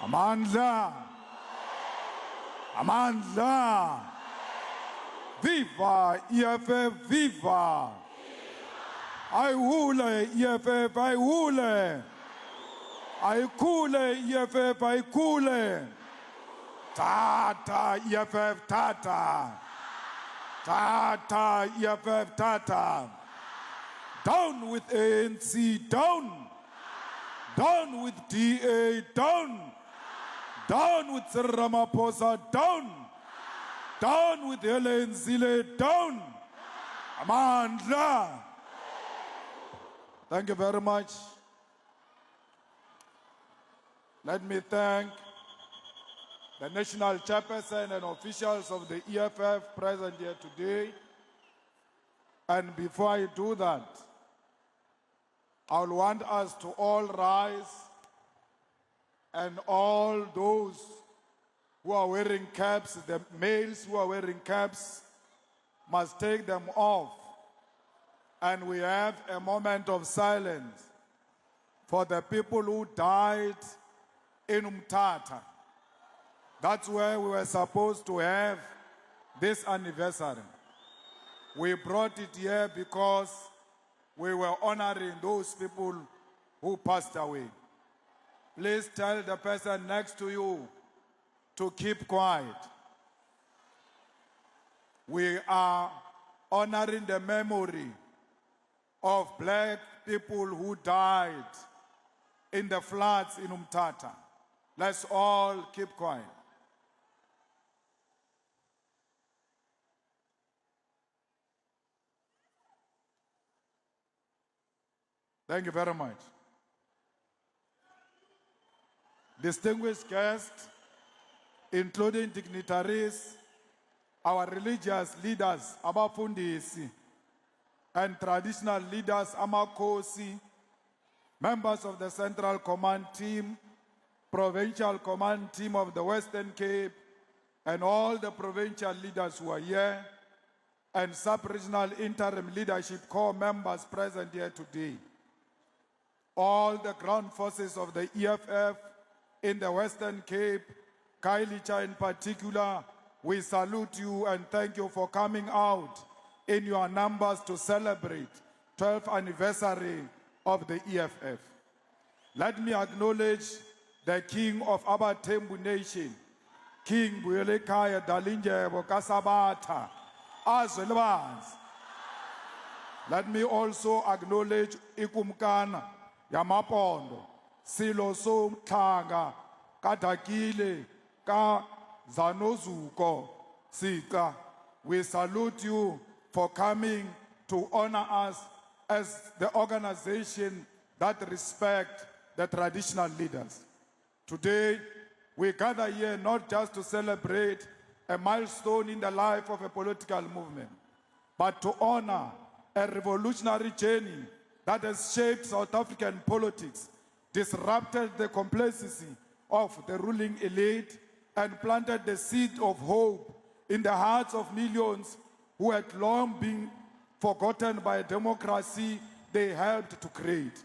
Amandla. Amandla. Viva EFF, viva. Ayihule EFF, ayihule. Ayikhule EFF, ayikhule. Tata EFF, tata. Tata EFF, tata. Down with ANC, down. Down with DA, down. Down with Ramaphosa, down. Down with Helen Zille, down. Amandla. Thank you very much. Let me thank the national chairperson and officials of the EFF present here today. And before I do that, I will want us to all rise, and all those who are wearing caps, the males who are wearing caps, must take them off. And we have a moment of silence for the people who died in Umtata. That's where we were supposed to have this anniversary. We brought it here because we were honoring those people who passed away. Please tell the person next to you to keep quiet. We are honoring the memory of black people who died in the floods in Umtata. Let's all keep quiet. Thank you very much. Distinguished guests, including dignitaries, our religious leaders, abafundisi, and traditional leaders, amakhosi, members of the Central Command Team, Provincial Command Team of the Western Cape, and all the provincial leaders who are here, and sub-regional interim leadership corps members present here today. All the ground forces of the EFF in the Western Cape, Khayelitsha in particular, we salute you and thank you for coming out in your numbers to celebrate 12th anniversary of the EFF. Let me acknowledge the King of Abatembu Nation, King Khayelitsha Dalindyebo Kasabata, Azwelebans. Let me also acknowledge Ikumkana Yamapondo, Silo Somtanga, Katakile, Ka Zanozuko, Sika. We salute you for coming to honor us as the organization that respect the traditional leaders. Today, we gather here not just to celebrate a milestone in the life of a political movement, but to honor a revolutionary journey that has shaped South African politics, disrupted the complacency of the ruling elite, and planted the seed of hope in the hearts of millions who had long been forgotten by a democracy they helped to create.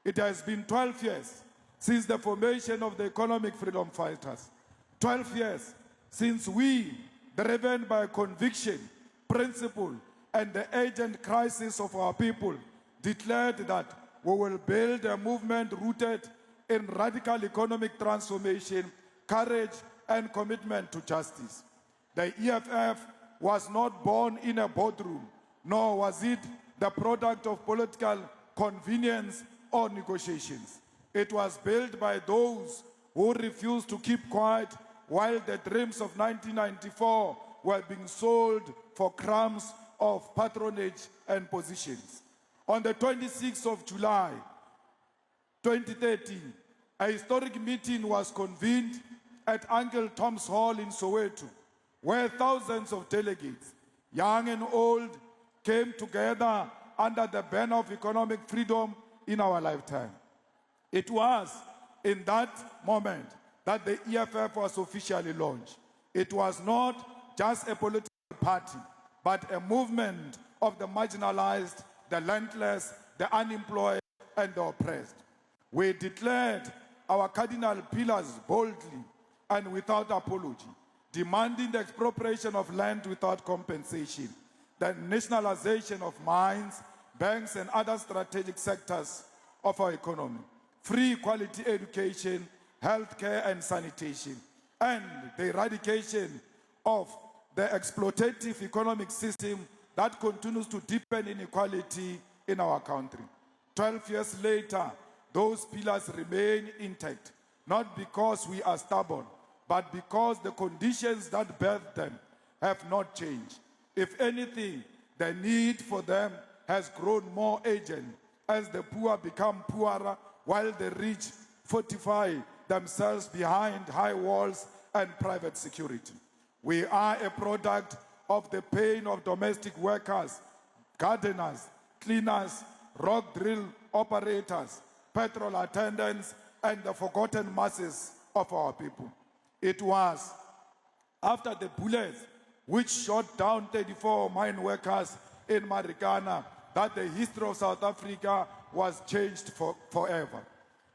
It has been 12 years since the formation of the economic freedom fighters. 12 years since we, driven by conviction, principle, and the urgent crisis of our people, declared that we will build a movement rooted in radical economic transformation, courage, and commitment to justice. The EFF was not born in a boardroom, nor was it the product of political convenience or negotiations. It was built by those who refused to keep quiet while the dreams of 1994 were being sold for crumbs of patronage and positions. On the 26th of July, 2013, a historic meeting was convened at Uncle Tom's Hall in Soweto, where thousands of delegates, young and old, came together under the banner of economic freedom in our lifetime. It was in that moment that the EFF was officially launched. It was not just a political party, but a movement of the marginalized, the landless, the unemployed, and the oppressed. We declared our cardinal pillars boldly and without apology, demanding the expropriation of land without compensation, the nationalization of mines, banks, and other strategic sectors of our economy, free quality education, healthcare, and sanitation, and the eradication of the exploitative economic system that continues to deepen inequality in our country. 12 years later, those pillars remain intact, not because we are stubborn, but because the conditions that birthed them have not changed. If anything, the need for them has grown more urgent as the poor become poorer while the rich fortify themselves behind high walls and private security. We are a product of the pain of domestic workers, gardeners, cleaners, rock drill operators, petrol attendants, and the forgotten masses of our people. It was after the bullets which shot down 34 mine workers in Marikana that the history of South Africa was changed forever.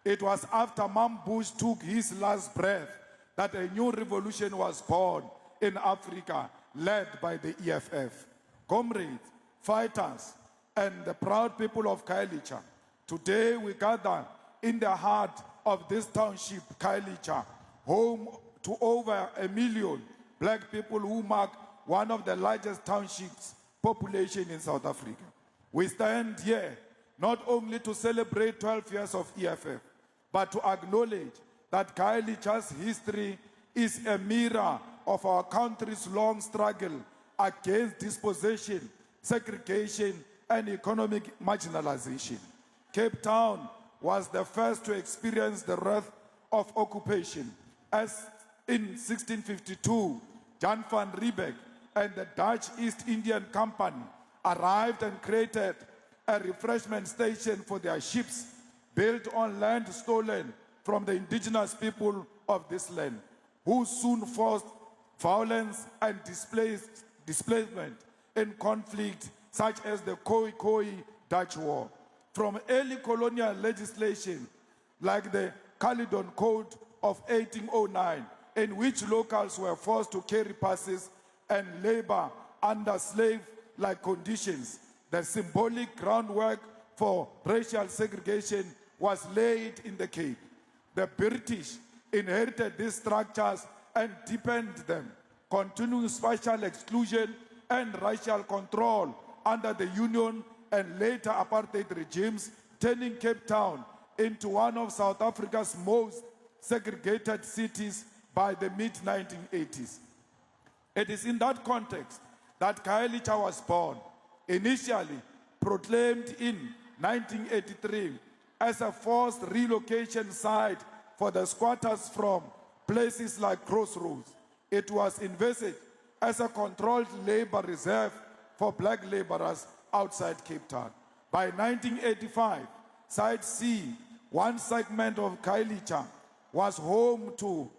It was after Mam Bush took his last breath that a new revolution was born in Africa, led by the EFF. Comrades, fighters, and the proud people of Khayelitsha, today we gather in the heart of this township, Khayelitsha, home to over 1 million black people who mark one of the largest townships population in South Africa. We stand here not only to celebrate 12 years of EFF, but to acknowledge that Khayelitsha's history is a mirror of our country's long struggle against dispossession, segregation, and economic marginalization. Cape Town was the first to experience the wrath of occupation, as in 1652, Jan van Riebeck and the Dutch East Indian Company arrived and created a refreshment station for their ships built on land stolen from the indigenous people of this land, who soon forced violence and displacement in conflict such as the Khoi Dutch War. From early colonial legislation like the Caledon Code of 1809, in which locals were forced to carry passes and labor under slave-like conditions, the symbolic groundwork for racial segregation was laid in the Cape. The British inherited these structures and deepened them, continuing spatial exclusion and racial control under the Union and later apartheid regimes, turning Cape Town into one of South Africa's most segregated cities by the mid-1980s. It is in that context that Khayelitsha was born, initially proclaimed in 1983 as a forced relocation site for the squatters from places like Crossroads. It was envisaged as a controlled labor reserve for black laborers outside Cape Town. By 1985, Site C, one segment of Khayelitsha, was home to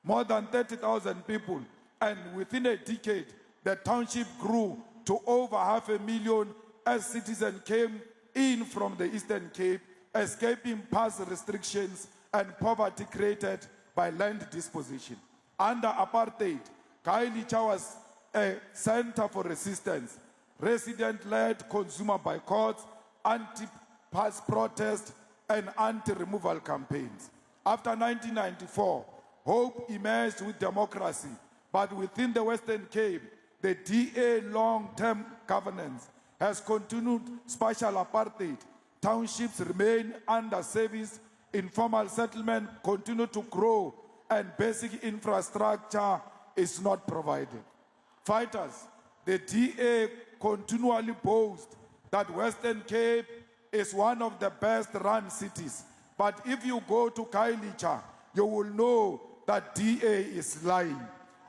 more than 30,000 people, and within a decade, the township grew to over 500,000 as citizens came in from the Eastern Cape, escaping past restrictions and poverty created by land disposition. Under apartheid, Khayelitsha was a center for resistance, resident-led consumer boycotts, anti-pass protests, and anti-removal campaigns. After 1994, hope emerged with democracy, but within the Western Cape, the DA long-term governance has continued spatial apartheid. Townships remain under service, informal settlement continue to grow, and basic infrastructure is not provided. Fighters, the DA continually boast that Western Cape is one of the best run cities. But if you go to Khayelitsha, you will know that DA is lying.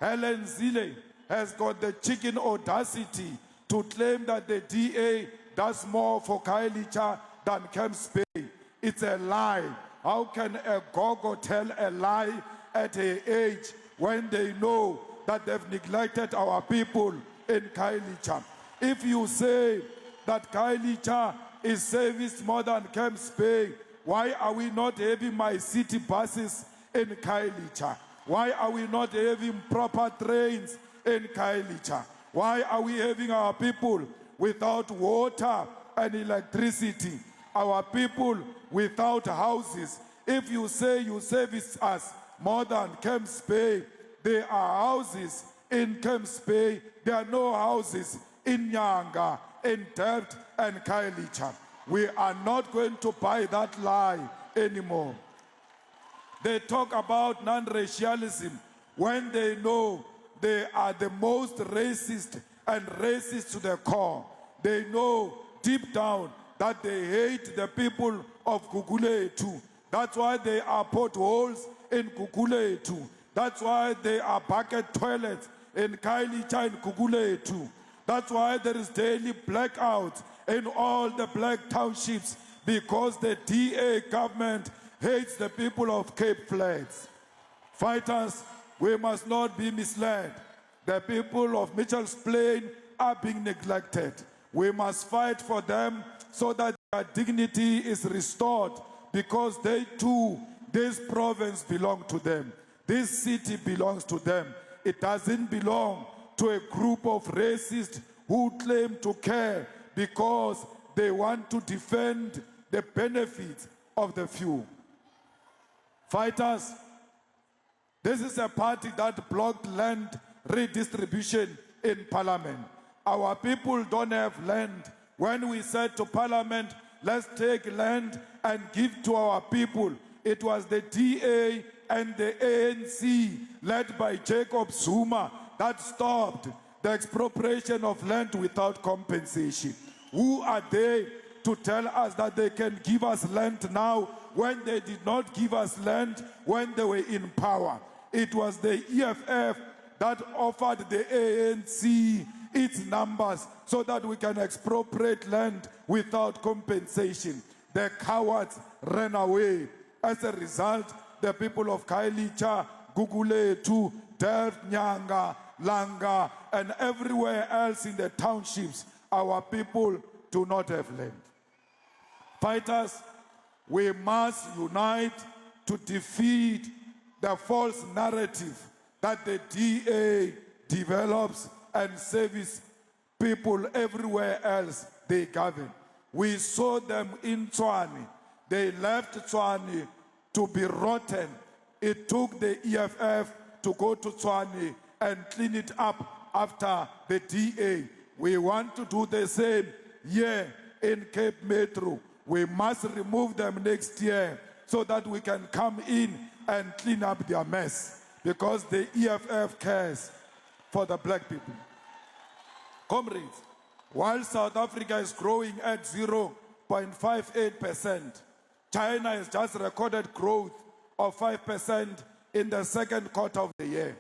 Helen Zille has got the chicken audacity to claim that the DA does more for Khayelitsha than Camps Bay. It's a lie. How can a gogo tell a lie at her age when they know that they've neglected our people in Khayelitsha? If you say that Khayelitsha is serviced more than Camps Bay, Why are we not having my city buses in Khayelitsha? Why are we not having proper trains in Khayelitsha? Why are we having our people without water and electricity? Our people without houses? If you say you service us more than Camps Bay, there are houses in Camps Bay. There are no houses in Nyanga, in Delft and Khayelitsha. We are not going to buy that lie anymore. They talk about non-racialism when they know they are the most racist and racist to the core. They know deep down that they hate the people of Gugulethu. That's why there are potholes in Gugulethu. That's why there are bucket toilets in Khayelitsha and Gugulethu. That's why there is daily blackout in all the black townships, because the DA government hates the people of Cape Flats. Fighters, we must not be misled. The people of Mitchell's Plain are being neglected. We must fight for them so that their dignity is restored, because they too, this province belongs to them. This city belongs to them. It doesn't belong to a group of racists who claim to care because they want to defend the benefits of the few. Fighters, this is a party that blocked land redistribution in Parliament. Our people don't have land. When we said to Parliament, let's take land and give to our people, it was the DA and the ANC, led by Jacob Zuma, that stopped the expropriation of land without compensation. Who are they to tell us that they can give us land now when they did not give us land when they were in power? It was the EFF that offered the ANC its numbers so that we can expropriate land without compensation. The cowards ran away. As a result, the people of Khayelitsha, Gugulethu, Delft, Nyanga, Langa, and everywhere else in the townships, our people do not have land. Fighters, we must unite to defeat the false narrative that the DA develops and service people everywhere else they govern. We saw them in Tshwane. They left Tshwane to be rotten. It took the EFF to go to Tshwane and clean it up after the DA. We want to do the same here in Cape Metro. We must remove them next year so that we can come in and clean up their mess, because the EFF cares for the black people. Comrades, while South Africa is growing at 0.58%, China has just recorded growth of 5% in the second quarter of the year.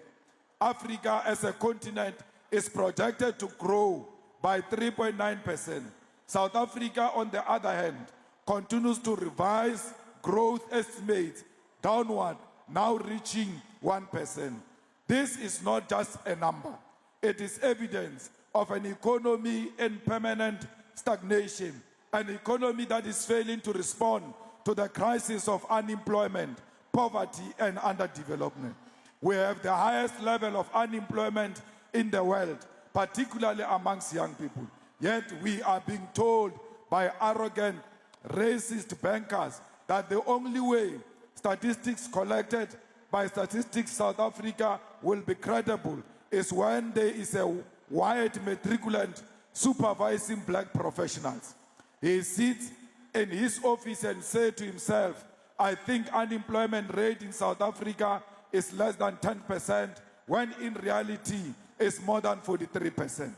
Africa as a continent is projected to grow by 3.9%. South Africa, on the other hand, continues to revise growth estimates downward, now reaching 1%. This is not just a number. It is evidence of an economy in permanent stagnation, an economy that is failing to respond to the crisis of unemployment, poverty, and underdevelopment. We have the highest level of unemployment in the world, particularly amongst young people. Yet we are being told by arrogant, racist bankers that the only way statistics collected by Statistics South Africa will be credible is when there is a white matriculant supervising black professionals. He sits in his office and says to himself, I think unemployment rate in South Africa is less than 10%, when in reality it's more than 43%.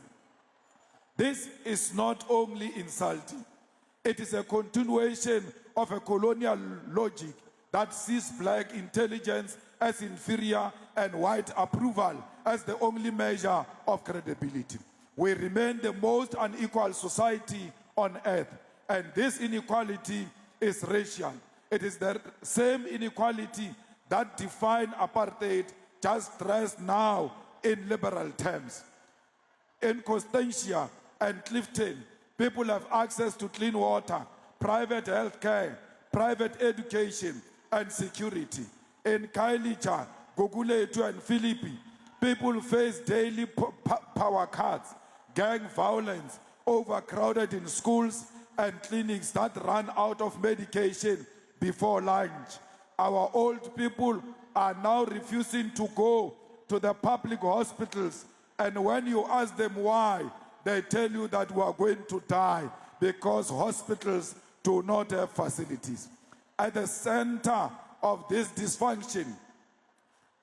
This is not only insulting, it is a continuation of a colonial logic that sees black intelligence as inferior and white approval as the only measure of credibility. We remain the most unequal society on earth, and this inequality is racial. It is the same inequality that defined apartheid, just dressed now in liberal terms. In Constantia and Clifton, people have access to clean water, private health care, private education and security. In Khayelitsha, Gugulethu and Philippi, people face daily power cuts, gang violence, overcrowded in schools and clinics that run out of medication before lunch. Our old people are now refusing to go to the public hospitals, and when you ask them why, they tell you that we are going to die because hospitals do not have facilities. At the center of this dysfunction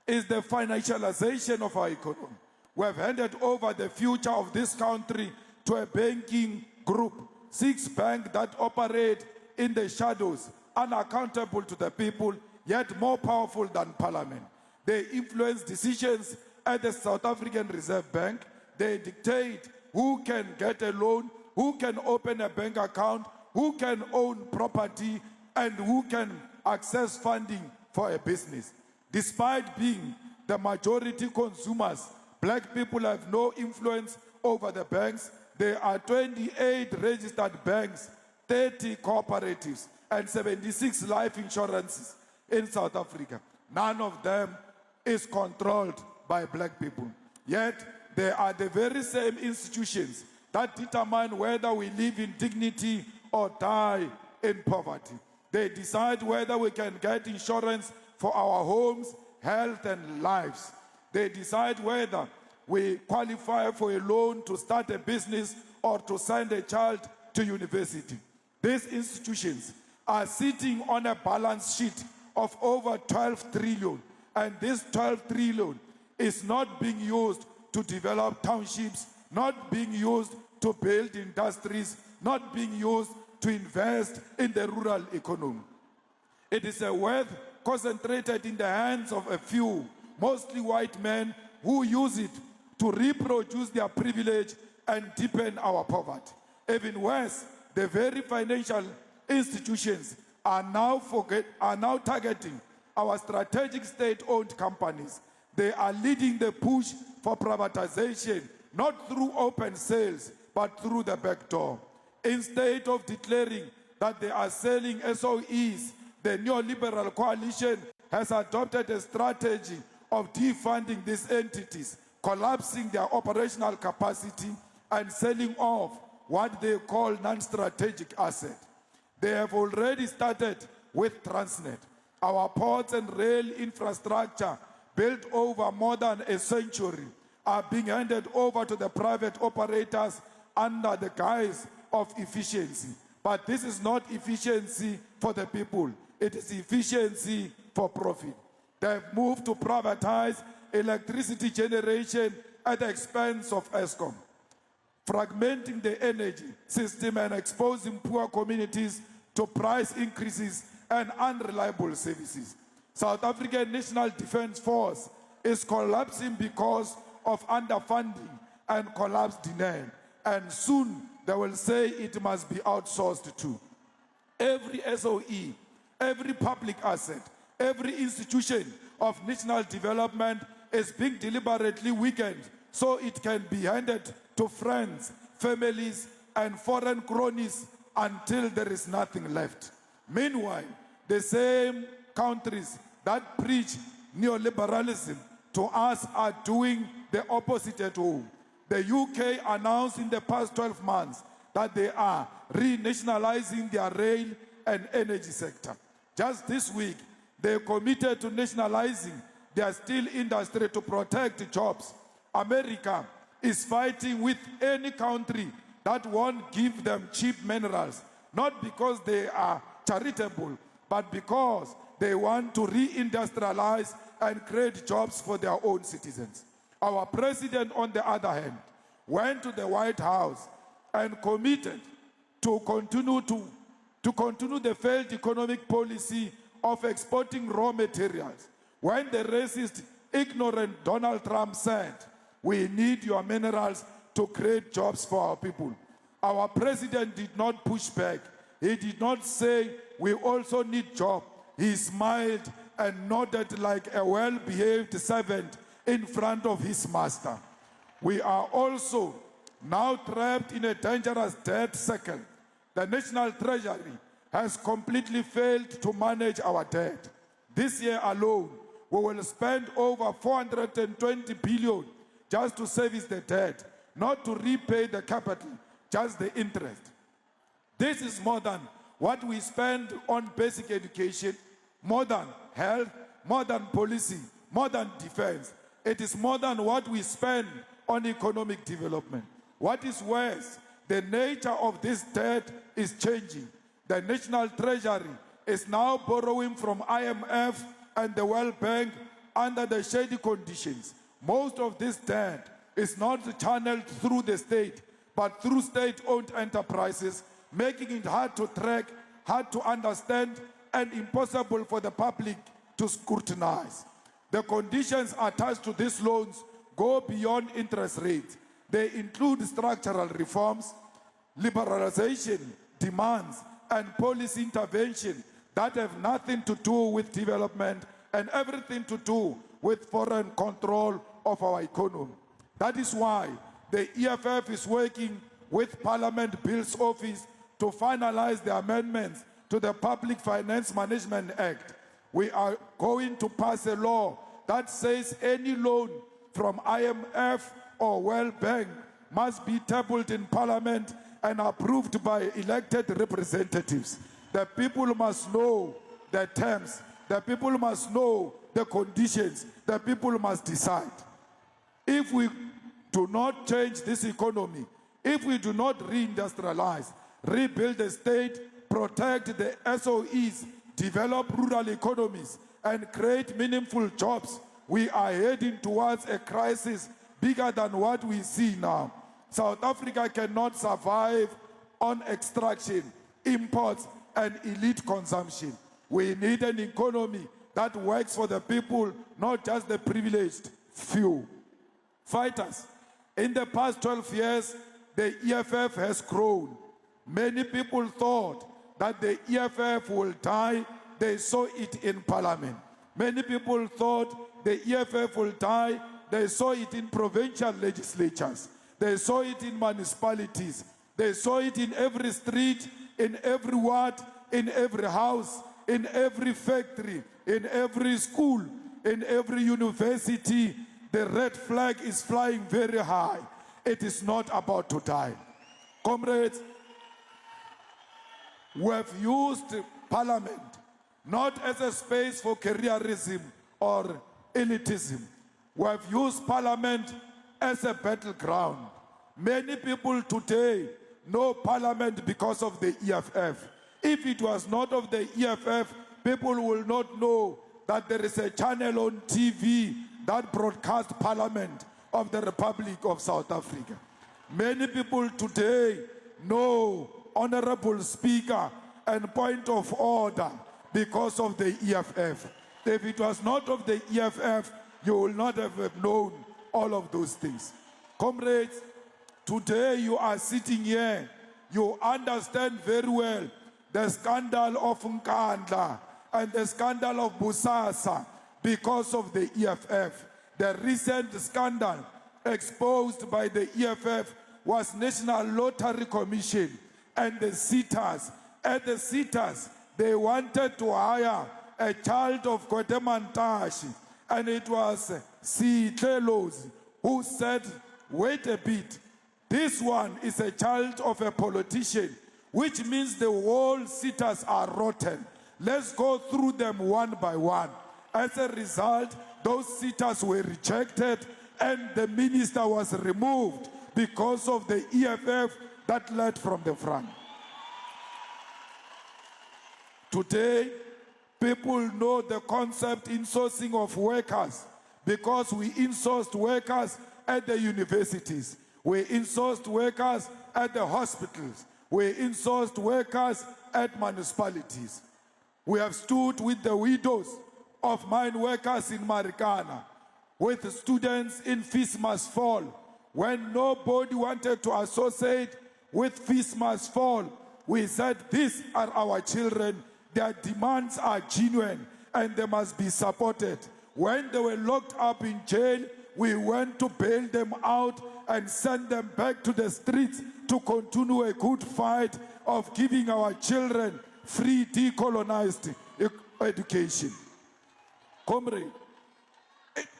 is the financialization of our economy. We have handed over the future of this country to a banking group, 6 banks that operate in the shadows, unaccountable to the people, yet more powerful than Parliament. They influence decisions at the South African Reserve Bank. They dictate who can get a loan, who can open a bank account, who can own property, and who can access funding for a business. Despite being the majority consumers, black people have no influence over the banks. There are 28 registered banks, 30 cooperatives, and 76 life insurances in South Africa. None of them is controlled by black people. Yet, they are the very same institutions that determine whether we live in dignity or die in poverty. They decide whether we can get insurance for our homes, health, and lives. They decide whether we qualify for a loan to start a business or to send a child to university. These institutions are sitting on a balance sheet of over 12 trillion, and this 12 trillion is not being used to develop townships, not being used to build industries, not being used to invest in the rural economy. It is a wealth concentrated in the hands of a few, mostly white men, who use it to reproduce their privilege and deepen our poverty. Even worse, the very financial institutions are now targeting our strategic state-owned companies. They are leading the push for privatization, not through open sales, but through the back door. Instead of declaring that they are selling SOEs, the neoliberal coalition has adopted a strategy of defunding these entities, collapsing their operational capacity, and selling off what they call non-strategic assets. They have already started with Transnet. Our ports and rail infrastructure, built over more than a century, are being handed over to the private operators under the guise of efficiency. But this is not efficiency for the people. It is efficiency for profit. They have moved to privatize electricity generation at the expense of Eskom, fragmenting the energy system and exposing poor communities to price increases and unreliable services. South African National Defence Force is collapsing because of underfunding and collapse denial, and soon they will say it must be outsourced too. Every SOE, every public asset, every institution of national development is being deliberately weakened so it can be handed to friends, families, and foreign cronies until there is nothing left. Meanwhile, the same countries that preach neoliberalism to us are doing the opposite at home. The UK announced in the past 12 months that they are renationalizing their rail and energy sector. Just this week, they committed to nationalizing their steel industry to protect jobs. America is fighting with any country that won't give them cheap minerals, not because they are charitable, but because they want to reindustrialize and create jobs for their own citizens. Our president, on the other hand, went to the White House and committed to continue the failed economic policy of exporting raw materials. When the racist, ignorant Donald Trump said, "We need your minerals to create jobs for our people," our president did not push back. He did not say, "We also need jobs." He smiled and nodded like a well-behaved servant in front of his master. We are also now trapped in a dangerous debt cycle. The National Treasury has completely failed to manage our debt. This year alone, we will spend over 420 billion just to service the debt, not to repay the capital, just the interest. This is more than what we spend on basic education, more than health, more than policy, more than defense. It is more than what we spend on economic development. What is worse, the nature of this debt is changing. The National Treasury is now borrowing from IMF and the World Bank under the shady conditions. Most of this debt is not channeled through the state, but through state-owned enterprises, making it hard to track, hard to understand, and impossible for the public to scrutinize. The conditions attached to these loans go beyond interest rates. They include structural reforms, liberalization, demands, and policy intervention that have nothing to do with development and everything to do with foreign control of our economy. That is why the EFF is working with Parliament Bills Office to finalize the amendments to the Public Finance Management Act. We are going to pass a law that says any loan from IMF or World Bank must be tabled in Parliament and approved by elected representatives. The people must know the terms. The people must know the conditions. The people must decide. If we do not change this economy, if we do not reindustrialize, rebuild the state, protect the SOEs, develop rural economies, and create meaningful jobs, we are heading towards a crisis bigger than what we see now. South Africa cannot survive on extraction, imports, and elite consumption. We need an economy that works for the people, not just the privileged few. Fighters, in the past 12 years, the EFF has grown. Many people thought that the EFF will die. They saw it in Parliament. Many people thought the EFF will die. They saw it in provincial legislatures. They saw it in municipalities. They saw it in every street, in every ward, in every house, in every factory, in every school, in every university. The red flag is flying very high. It is not about to die. Comrades, we have used Parliament not as a space for careerism or elitism. We have used Parliament as a battleground. Many people today know Parliament because of the EFF. If it was not of the EFF, people will not know that there is a channel on TV that broadcasts Parliament of the Republic of South Africa. Many people today know Honorable Speaker and point of order because of the EFF. If it was not of the EFF, you will not have known all of those things. Comrades, today you are sitting here, you understand very well the scandal of Nkandla and the scandal of Busasa because of the EFF. The recent scandal exposed by the EFF was National Lottery Commission and the sitters. At the sitters, they wanted to hire a child of Kotemantashi, and it was Sitlelos who said, wait a bit, this one is a child of a politician, which means the whole sitters are rotten. Let's go through them one by one. As a result, those sitters were rejected and the minister was removed because of the EFF that led from the front. Today, people know the concept insourcing of workers because we insourced workers at the universities. We insourced workers at the hospitals. We insourced workers at municipalities. We have stood with the widows of mine workers in Marikana, with students in Fees Must Fall. When nobody wanted to associate with Fees Must Fall, we said, these are our children. Their demands are genuine and they must be supported. When they were locked up in jail, we went to bail them out and send them back to the streets to continue a good fight of giving our children free decolonized education. Comrade,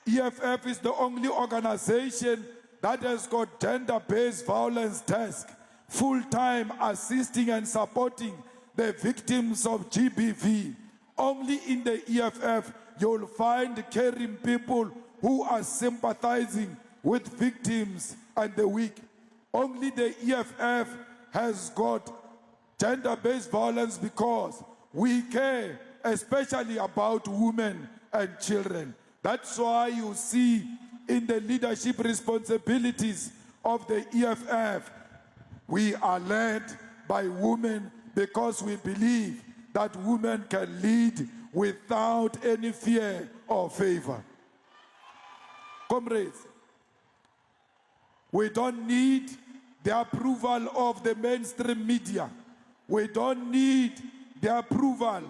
EFF is the only organization that has got gender-based violence desk, full-time assisting and supporting the victims of GBV. Only in the EFF you'll find caring people who are sympathizing with victims and the weak. Only the EFF has got gender-based violence because we care especially about women and children. That's why you see in the leadership responsibilities of the EFF, we are led by women because we believe that women can lead without any fear or favor. Comrades, we don't need the approval of the mainstream media. We don't need the approval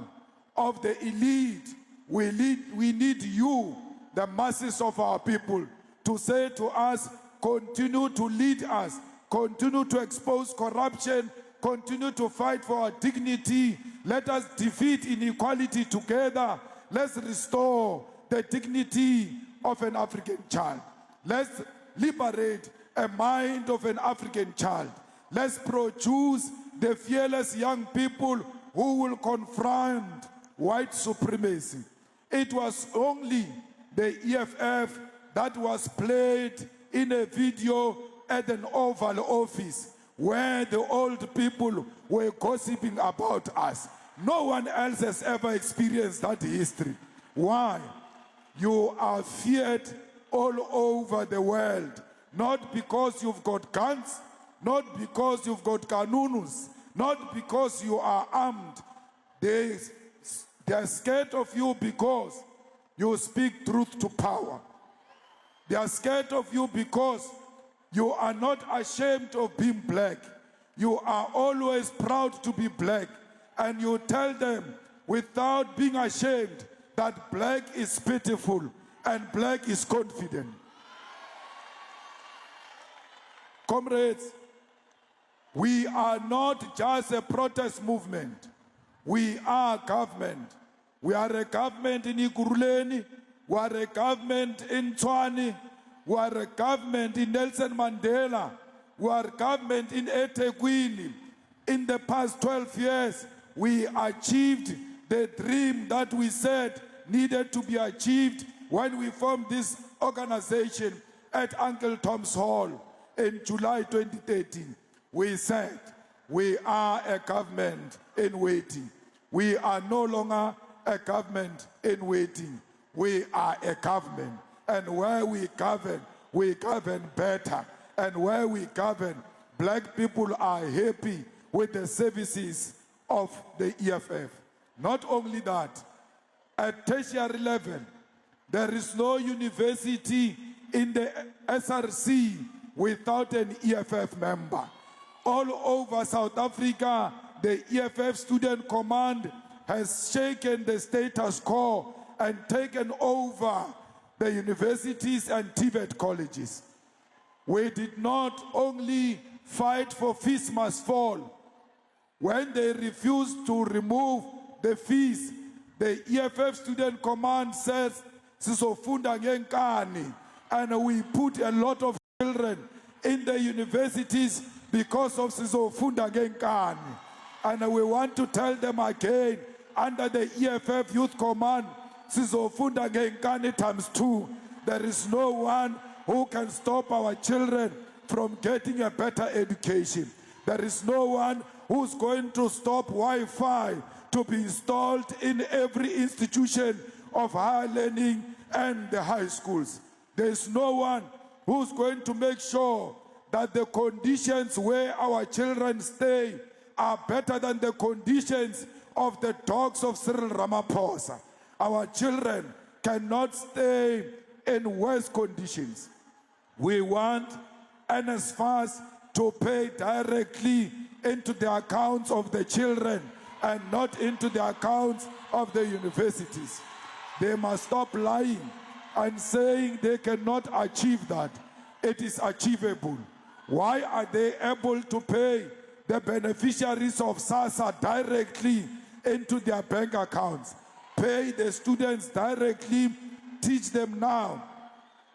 of the elite. We need you, the masses of our people, to say to us, continue to lead us, continue to expose corruption, continue to fight for our dignity. Let us defeat inequality together. Let's restore the dignity of an African child. Let's liberate a mind of an African child. Let's produce the fearless young people who will confront white supremacy. It was only the EFF that was played in a video at an Oval Office where the old people were gossiping about us. No one else has ever experienced that history. Why? You are feared all over the world, not because you've got guns, not because you've got kanunus, not because you are armed. They are scared of you because you speak truth to power. They are scared of you because you are not ashamed of being black. You are always proud to be black. And you tell them without being ashamed that black is pitiful and black is confident. Comrades, we are not just a protest movement. We are government. We are a government in Ikuruleni. We are a government in Tshwane. We are a government in Nelson Mandela. We are a government in eThekwini. In the past 12 years, we achieved the dream that we said needed to be achieved when we formed this organization at Uncle Tom's Hall in July 2013. We said, we are a government in waiting. We are no longer a government in waiting. We are a government. And where we govern better. And where we govern, black people are happy with the services of the EFF. Not only that, at tertiary level, there is no university in the SRC without an EFF member. All over South Africa, the EFF Student Command has shaken the status quo and taken over the universities and TVET colleges. We did not only fight for fees must fall. When they refused to remove the fees, the EFF Student Command says, "Sizofunda ngenkani," and we put a lot of children in the universities because of Sizofunda ngenkani. And we want to tell them again, under the EFF Youth Command, Sizofunda ngenkani ×2. There is no one who can stop our children from getting a better education. There is no one who's going to stop Wi-Fi to be installed in every institution of higher learning and the high schools. There is no one who's going to make sure that the conditions where our children stay are better than the conditions of the dogs of Cyril Ramaphosa. Our children cannot stay in worse conditions. We want NSFAS to pay directly into the accounts of the children and not into the accounts of the universities. They must stop lying and saying they cannot achieve that. It is achievable. Why are they able to pay the beneficiaries of SASSA directly into their bank accounts. Pay the students directly, teach them now,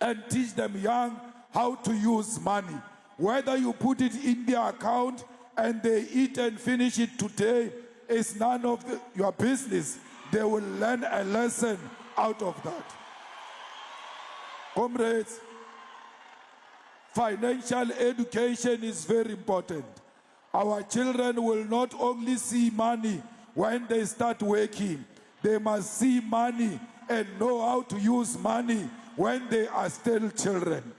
and teach them young how to use money. Whether you put it in their account and they eat and finish it today is none of your business. They will learn a lesson out of that. Comrades, financial education is very important. Our children will not only see money when they start working, they must see money and know how to use money when they are still children.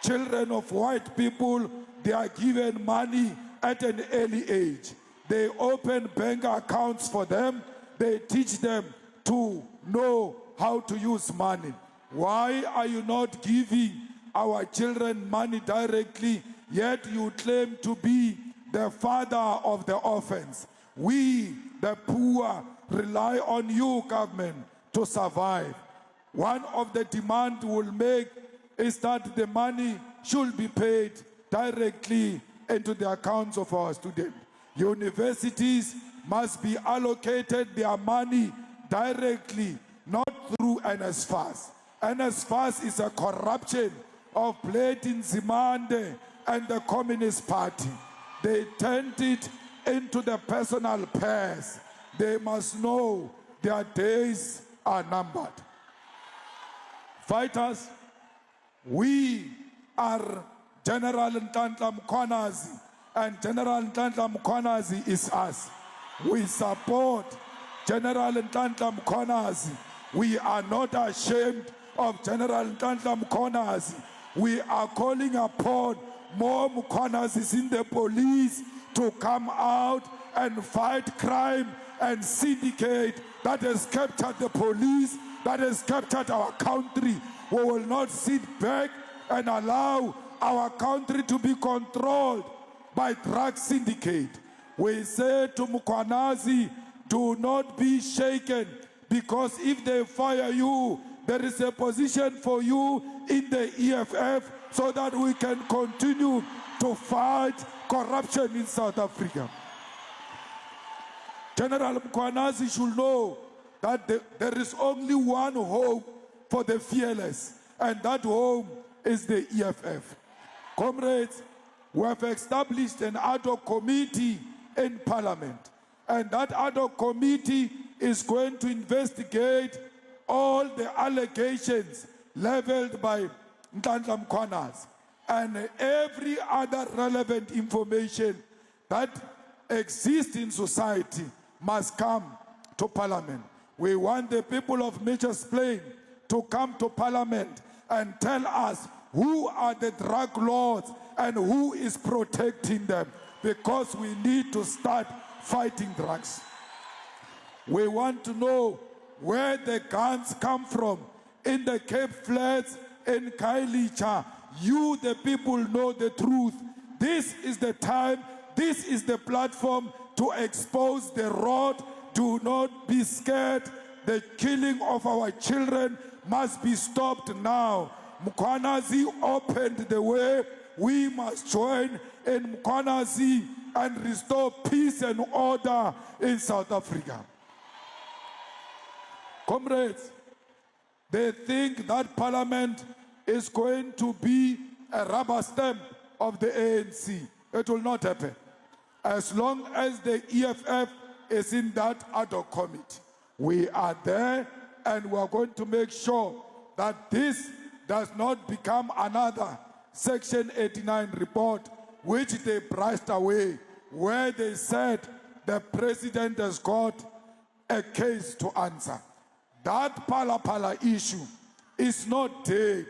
Children of white people, they are given money at an early age. They open bank accounts for them. They teach them to know how to use money. Why are you not giving our children money directly, yet you claim to be the father of the orphans? We, the poor, rely on you, government, to survive. One of the demands we'll make is that the money should be paid directly into the accounts of our students. Universities must be allocated their money directly, not through NSFAS. NSFAS is a corruption of Platin Zimande and the Communist Party. They turned it into the personal purse. They must know their days are numbered. Fighters, we are General Ntantla Mkhwanazi, and General Ntantla Mkhwanazi is us. We support General Ntantla Mkhwanazi. We are not ashamed of General Ntantla Mkhwanazi. We are calling upon more Mkhwanazis in the police to come out and fight crime and syndicate that has captured the police, that has captured our country. We will not sit back and allow our country to be controlled by drug syndicate. We say to Mkhwanazi, do not be shaken, because if they fire you, there is a position for you in the EFF so that we can continue to fight corruption in South Africa. General Mkhwanazi should know that there is only one hope for the fearless, and that hope is the EFF. Comrades, we have established an ad hoc committee in Parliament, and that ad hoc committee is going to investigate all the allegations leveled by Ntantla Mkhwanazi and every other relevant information that exists in society must come to Parliament. We want the people of Mitchell's Plain to come to Parliament and tell us who are the drug lords and who is protecting them, because we need to start fighting drugs. We want to know where the guns come from in the Cape Flats, in Khayelitsha. You, the people, know the truth. This is the time, this is the platform to expose the rot. Do not be scared. The killing of our children must be stopped now. Mkhwanazi opened the way. We must join in Mkhwanazi and restore peace and order in South Africa. Comrades, they think that Parliament is going to be a rubber stamp of the ANC. It will not happen. As long as the EFF is in that ad hoc committee, we are there, and we are going to make sure that this does not become another Section 89 report, which they brushed away, where they said the president has got a case to answer. That Pala issue is not dead.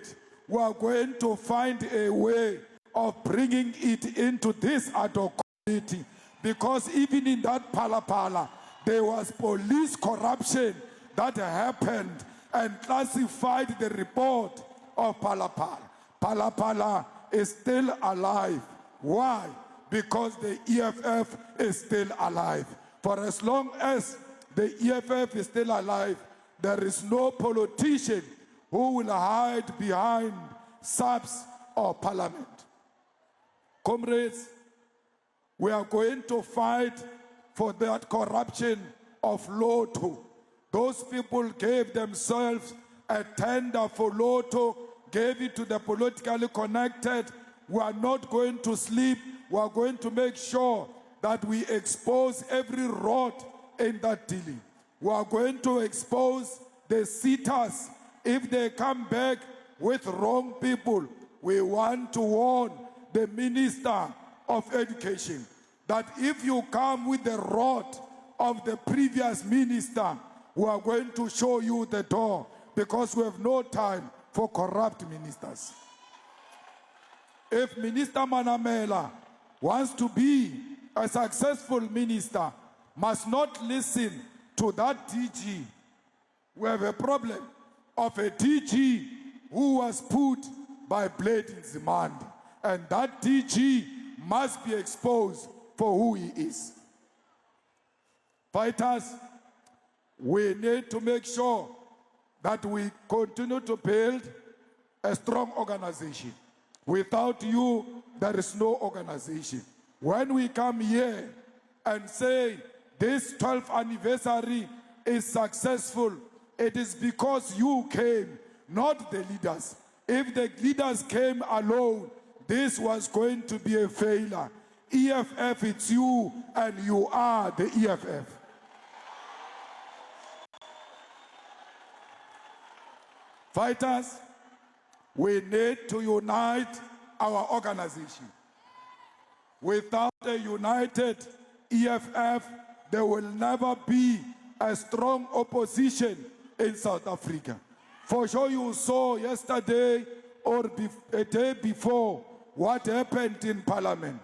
We are going to find a way of bringing it into this ad hoc committee, because even in that Pala, there was police corruption that happened and classified the report of Pala. Pala is still alive. Why? Because the EFF is still alive. For as long as the EFF is still alive, there is no politician who will hide behind SAPS or Parliament. Comrades, we are going to fight for that corruption of Lotto. Those people gave themselves a tender for Lotto, gave it to the politically connected. We are not going to sleep. We are going to make sure that we expose every rot in that dealing. We are going to expose the sitters. If they come back with wrong people, we want to warn the Minister of Education that if you come with the rot of the previous minister, we are going to show you the door, because we have no time for corrupt ministers. If Minister Manamela wants to be a successful minister, must not listen to that DG. We have a problem of a DG who was put by Blade in demand, and that DG must be exposed for who he is. Fighters, we need to make sure that we continue to build a strong organization. Without you, there is no organization. When we come here and say this 12th anniversary is successful, it is because you came, not the leaders. If the leaders came alone, this was going to be a failure. EFF, it's you, and you are the EFF. Fighters, we need to unite our organization. Without a united EFF, there will never be a strong opposition in South Africa. For sure you saw yesterday or a day before what happened in Parliament.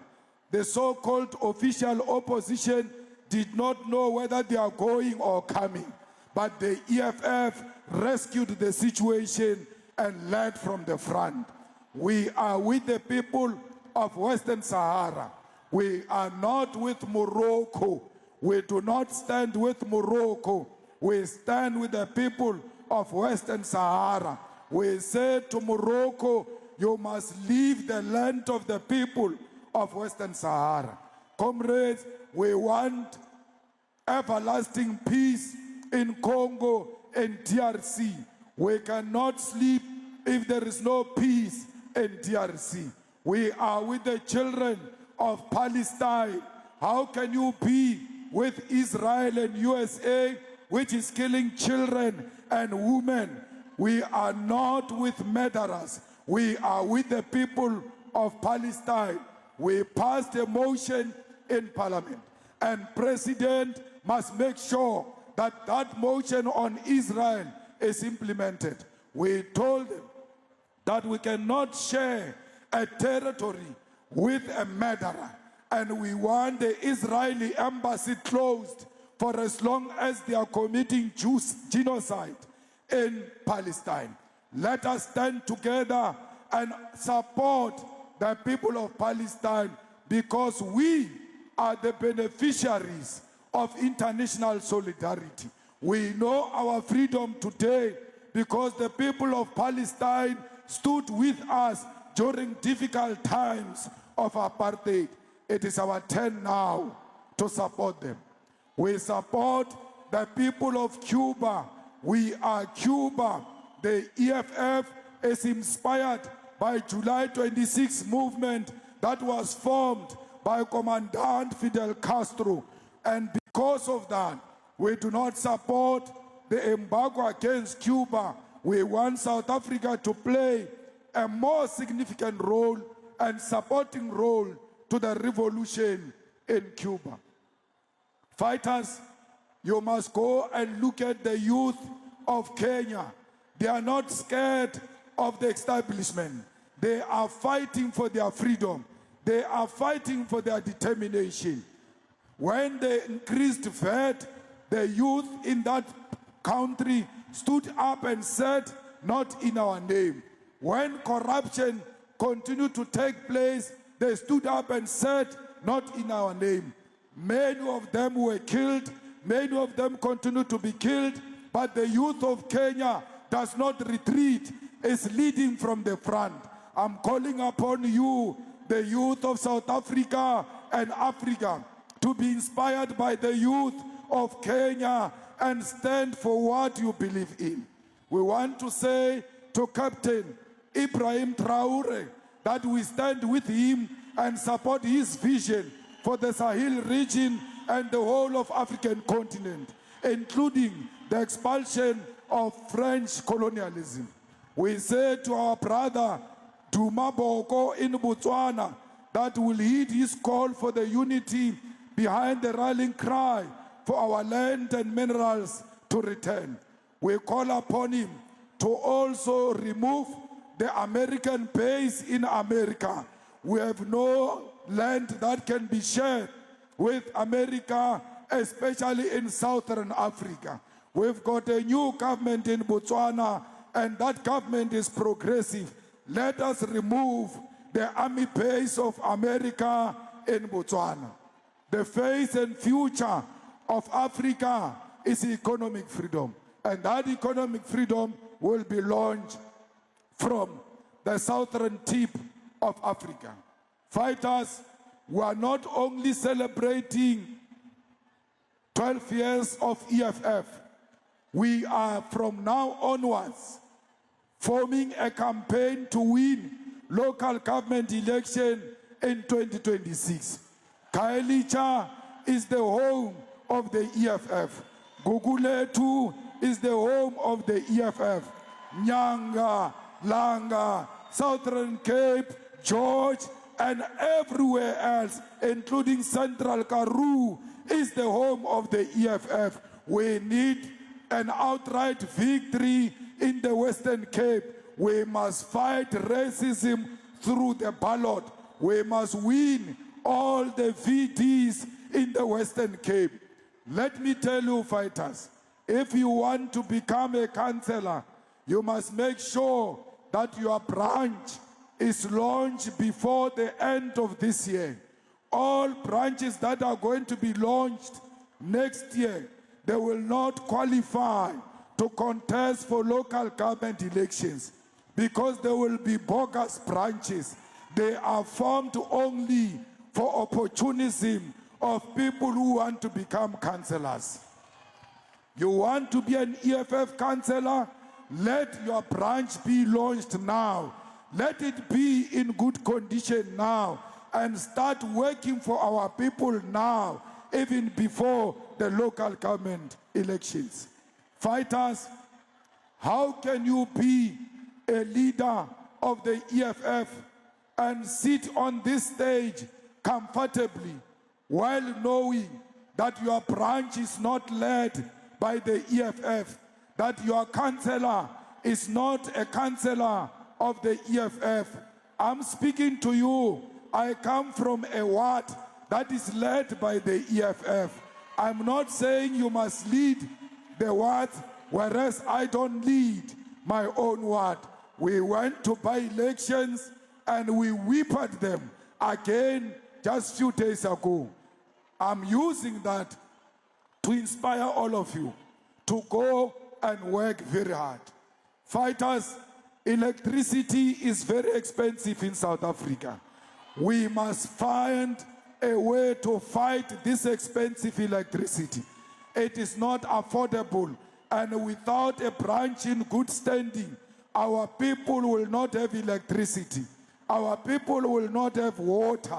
The so-called official opposition did not know whether they are going or coming, but the EFF rescued the situation and led from the front. We are with the people of Western Sahara. We are not with Morocco. We do not stand with Morocco. We stand with the people of Western Sahara. We say to Morocco, you must leave the land of the people of Western Sahara. Comrades, we want everlasting peace in Congo and DRC. We cannot sleep if there is no peace in DRC. We are with the children of Palestine. How can you be with Israel and USA, which is killing children and women? We are not with murderers. We are with the people of Palestine. We passed a motion in Parliament, and President must make sure that that motion on Israel is implemented. We told them that we cannot share a territory with a murderer, and we want the Israeli embassy closed for as long as they are committing genocide in Palestine. Let us stand together and support the people of Palestine, because we are the beneficiaries of international solidarity. We know our freedom today because the people of Palestine stood with us during difficult times of apartheid. It is our turn now to support them. We support the people of Cuba. We are Cuba. The EFF is inspired by July 26 movement that was formed by Commandant Fidel Castro. And because of that, we do not support the embargo against Cuba. We want South Africa to play a more significant role and supporting role to the revolution in Cuba. Fighters, you must go and look at the youth of Kenya. They are not scared of the establishment. They are fighting for their freedom. They are fighting for their determination. When they increased VAT, the youth in that country stood up and said, not in our name. When corruption continued to take place, they stood up and said, not in our name. Many of them were killed. Many of them continue to be killed. But the youth of Kenya does not retreat. It's leading from the front. I'm calling upon you, the youth of South Africa and Africa, to be inspired by the youth of Kenya and stand for what you believe in. We want to say to Captain Ibrahim Traore that we stand with him and support his vision for the Sahel region and the whole of African continent, including the expulsion of French colonialism. We say to our brother Duma Boko in Botswana that will heed his call for the unity behind the rallying cry for our land and minerals to return. We call upon him to also remove the American base in America. We have no land that can be shared with America, especially in Southern Africa. We've got a new government in Botswana, and that government is progressive. Let us remove the army base of America in Botswana. The face and future of Africa is economic freedom, and that economic freedom will be launched from the southern tip of Africa. Fighters, we are not only celebrating 12 years of EFF, we are from now onwards forming a campaign to win local government election in 2026. Khayelitsha is the home of the EFF. Guguletu is the home of the EFF. Nyanga, Langa, Southern Cape, George, and everywhere else, including Central Karoo, is the home of the EFF. We need an outright victory in the Western Cape. We must fight racism through the ballot. We must win all the VDs in the Western Cape. Let me tell you, fighters, if you want to become a councillor, you must make sure that your branch is launched before the end of this year. All branches that are going to be launched next year, they will not qualify to contest for local government elections because there will be bogus branches. They are formed only for opportunism of people who want to become councillors. You want to be an EFF councillor? Let your branch be launched now. Let it be in good condition now and start working for our people now, even before the local government elections. Fighters, how can you be a leader of the EFF and sit on this stage comfortably while knowing that your branch is not led by the EFF, that your councillor is not a councillor of the EFF? I'm speaking to you. I come from a ward that is led by the EFF. I'm not saying you must lead the ward, whereas I don't lead my own ward. We went to by-elections and we whipped them again just a few days ago. I'm using that to inspire all of you to go and work very hard. Fighters, electricity is very expensive in South Africa. We must find a way to fight this expensive electricity. It is not affordable, and without a branch in good standing, our people will not have electricity. Our people will not have water.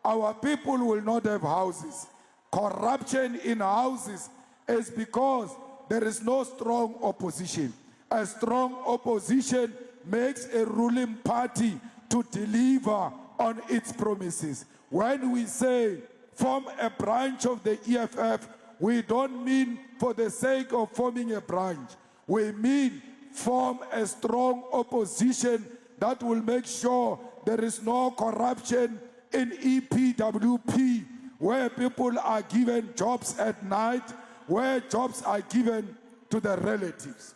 Our people will not have houses. Corruption in houses is because there is no strong opposition. A strong opposition makes a ruling party to deliver on its promises. When we say form a branch of the EFF, we don't mean for the sake of forming a branch. We mean form a strong opposition that will make sure there is no corruption in EPWP, where people are given jobs at night, where jobs are given to their relatives.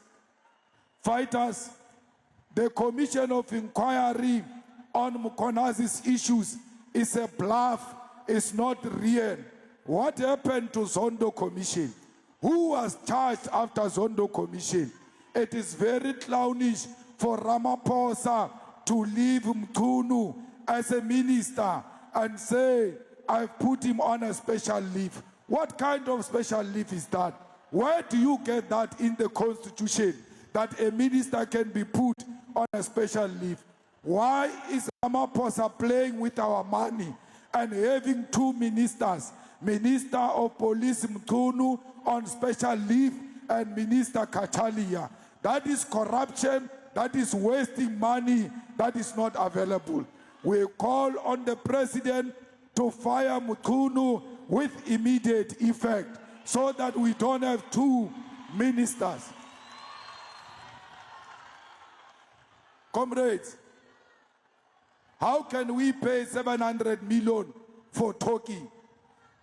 Fighters, the Commission of Inquiry on Mkonazi's issues is a bluff, it's not real. What happened to Zondo Commission? Who was charged after Zondo Commission? It is very clownish for Ramaphosa to leave Mkhunu as a minister and say, I've put him on a special leave. What kind of special leave is that? Where do you get that in the Constitution, that a minister can be put on a special leave? Why is Ramaphosa playing with our money and having two ministers, Minister of Police Mtunu on special leave and Minister Kachalia? That is corruption, that is wasting money, that is not available. We call on the president to fire Mtunu with immediate effect so that we don't have two ministers. Comrades, how can we pay 700 million for talking?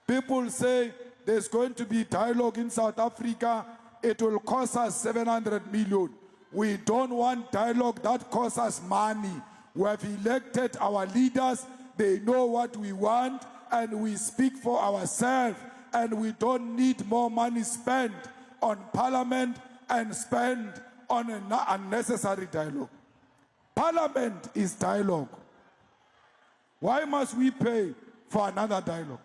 People say there's going to be dialogue in South Africa. It will cost us 700 million. We don't want dialogue that costs us money. We have elected our leaders. They know what we want, and we speak for ourselves, and we don't need more money spent on parliament and spent on an unnecessary dialogue. Parliament is dialogue. Why must we pay for another dialogue?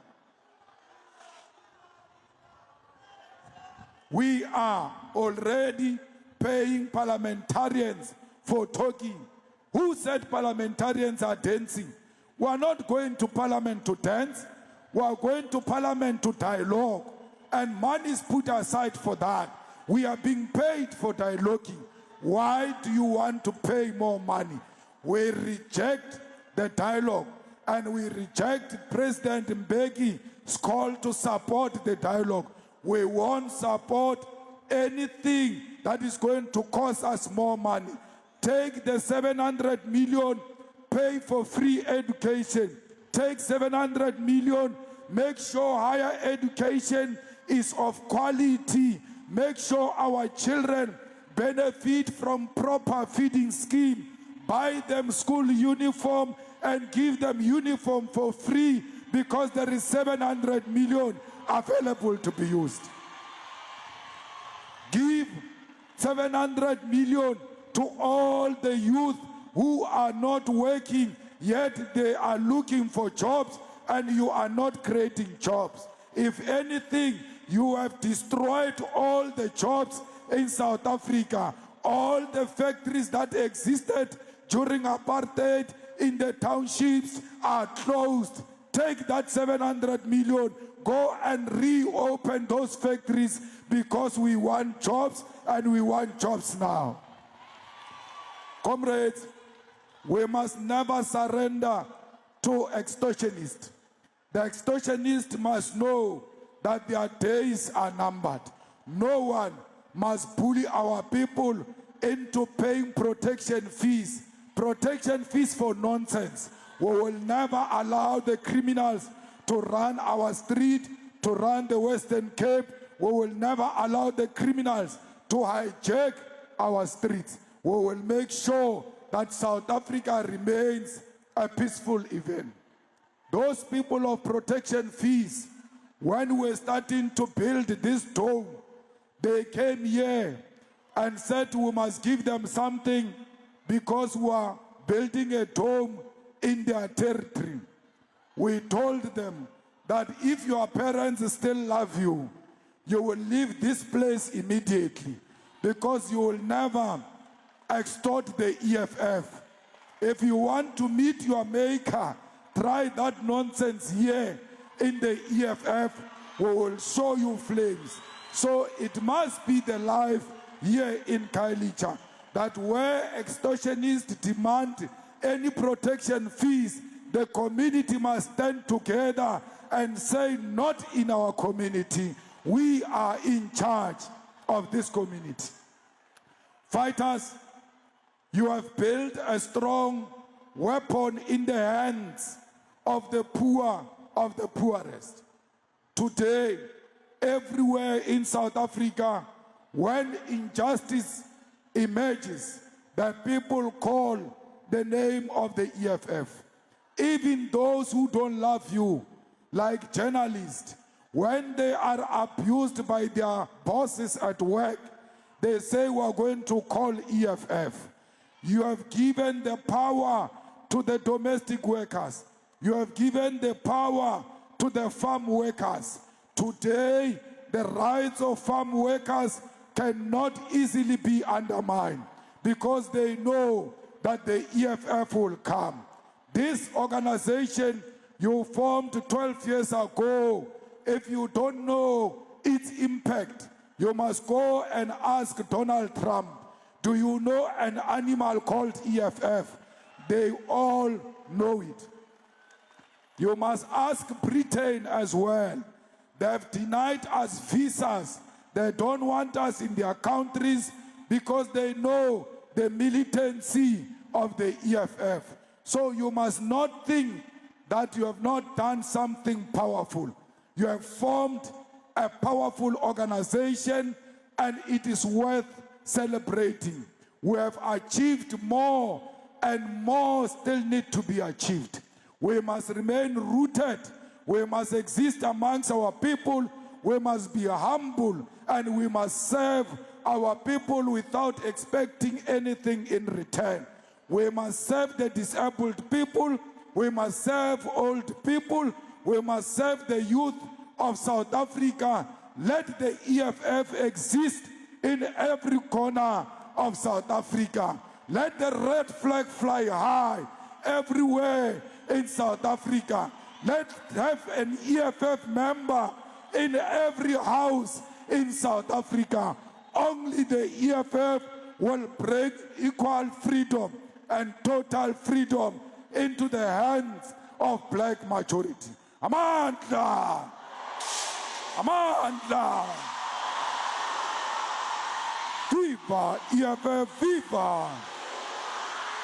We are already paying parliamentarians for talking. Who said parliamentarians are dancing? We are not going to parliament to dance. We are going to parliament to dialogue. And money is put aside for that. We are being paid for dialoguing. Why do you want to pay more money? We reject the dialogue, and we reject President Mbeki's call to support the dialogue. We won't support anything that is going to cost us more money. Take the 700 million, pay for free education. Take 700 million, make sure higher education is of quality. Make sure our children benefit from proper feeding scheme. Buy them school uniform and give them uniform for free, because there is 700 million available to be used. Give 700 million to all the youth who are not working, yet they are looking for jobs, and you are not creating jobs. If anything, you have destroyed all the jobs in South Africa. All the factories that existed during apartheid in the townships are closed. Take that 700 million, go and reopen those factories, because we want jobs, and we want jobs now. Comrades, we must never surrender to extortionists. The extortionists must know that their days are numbered. No one must bully our people into paying protection fees. Protection fees for nonsense. We will never allow the criminals to run our street, to run the Western Cape. We will never allow the criminals to hijack our streets. We will make sure that South Africa remains a peaceful event. Those people of protection fees, when we're starting to build this dome, they came here and said we must give them something because we are building a dome in their territory. We told them that if your parents still love you, you will leave this place immediately, because you will never extort the EFF. If you want to meet your maker, try that nonsense here in the EFF. We will show you flames. So it must be the life here in Khayelitsha, that where extortionists demand any protection fees, the community must stand together and say, not in our community. We are in charge of this community. Fighters, you have built a strong weapon in the hands of the poor, of the poorest. Today, everywhere in South Africa, when injustice emerges, the people call the name of the EFF. Even those who don't love you, like journalists, when they are abused by their bosses at work, they say we are going to call EFF. You have given the power to the domestic workers. You have given the power to the farm workers Today, the rights of farm workers cannot easily be undermined because they know that the EFF will come. This organization you formed 12 years ago, if you don't know its impact, you must go and ask Donald Trump, do you know an animal called EFF? They all know it. You must ask Britain as well. They have denied us visas. They don't want us in their countries because they know the militancy of the EFF. So you must not think that you have not done something powerful. You have formed a powerful organization and it is worth celebrating. We have achieved more and more still need to be achieved. We must remain rooted. We must exist amongst our people. We must be humble and we must serve our people without expecting anything in return. We must serve the disabled people. We must serve old people. We must serve the youth of South Africa. Let the EFF exist in every corner of South Africa. Let the red flag fly high everywhere in South Africa. Let's have an EFF member in every house in South Africa. Only the EFF will bring equal freedom and total freedom into the hands of black majority. Amandla! Amandla! Viva EFF, viva!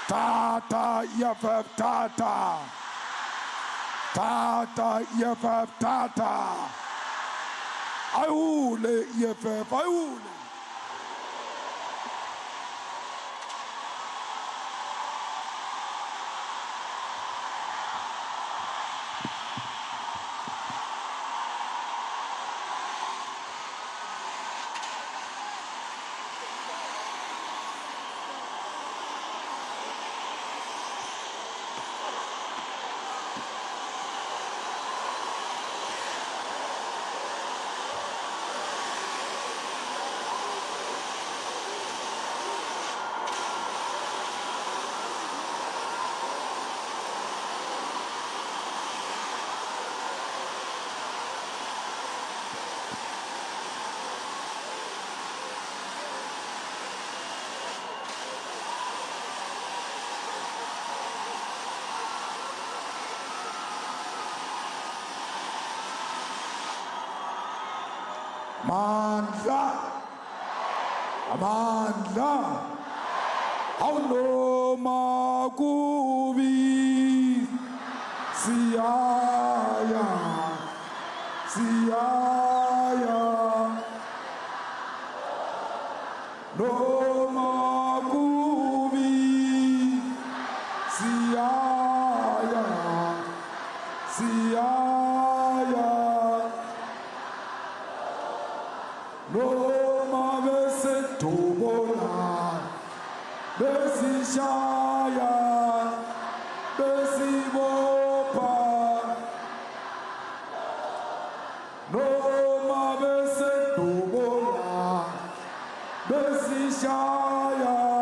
Tata EFF, tata! Tata EFF, tata! Ayule EFF, ayule! Amandla, Amandla, Aulo Magubi, Siaya, Siaya, No Magubi, Siaya, Siaya. Noma besetobola, besishaya, besibopa. Noma besetobola, besishaya.